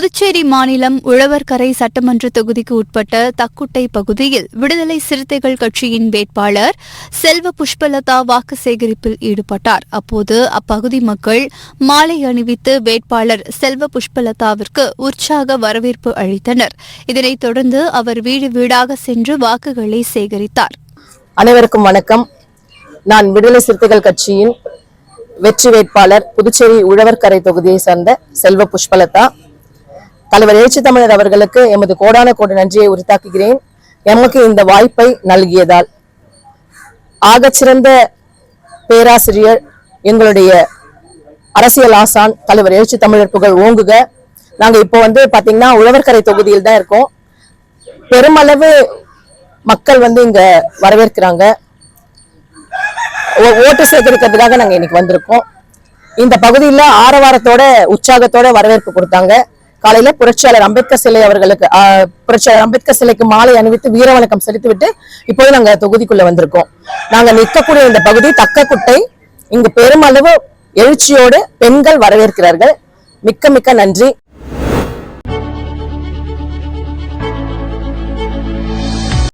புதுச்சேரி மாநிலம் உழவர்கரை சட்டமன்ற தொகுதிக்கு உட்பட்ட தக்குட்டை பகுதியில் விடுதலை சிறுத்தைகள் கட்சியின் வேட்பாளர் செல்வ புஷ்பலதா வாக்கு சேகரிப்பில் ஈடுபட்டார். அப்போது அப்பகுதி மக்கள் மாலை அணிவித்து வேட்பாளர் செல்வ புஷ்பலதாவிற்கு உற்சாக வரவேற்பு அளித்தனர். இதனைத் தொடர்ந்து அவர் வீடு வீடாக சென்று வாக்குகளை சேகரித்தார். அனைவருக்கும் வணக்கம். நான் விடுதலை சிறுத்தைகள் கட்சியின் வெற்றி வேட்பாளர் புதுச்சேரி உழவர்கரை தொகுதியை சேர்ந்த செல்வ புஷ்பலதா. தலைவர் எழுச்சி தமிழர் அவர்களுக்கு எமது கோடான கோடி நன்றியை உரித்தாக்குகிறேன். எமக்கு இந்த வாய்ப்பை நல்கியதால் ஆகச்சிறந்த பேராசிரியர் எங்களுடைய அரசியல் ஆசான் தலைவர் எழுச்சி தமிழர் புகழ் ஓங்குக. நாங்க இப்போ பாத்தீங்கன்னா உழவர்கரை தொகுதியில் தான் இருக்கோம். பெருமளவு மக்கள் இங்க வரவேற்கிறாங்க. ஓட்டு சேகரிக்கிறதுக்காக நாங்க இன்னைக்கு வந்திருக்கோம். இந்த பகுதியில ஆரவாரத்தோட உற்சாகத்தோட வரவேற்பு கொடுத்தாங்க. காலையில புரட்சியாளர் அம்பேத்கர் சிலை அவர்களுக்கு புரட்சியாளர் அம்பேத்கர் சிலைக்கு மாலை அணிவித்து வீர வணக்கம் செலுத்திவிட்டு இப்போது நாங்க தொகுதிக்குள்ள வந்திருக்கோம். நாங்க நிற்கக்கூடிய இந்த பகுதி தக்கக்குட்டை. இங்கு பெருமளவு எழுச்சியோடு பெண்கள் வரவேற்கிறார்கள். மிக்க மிக்க நன்றி.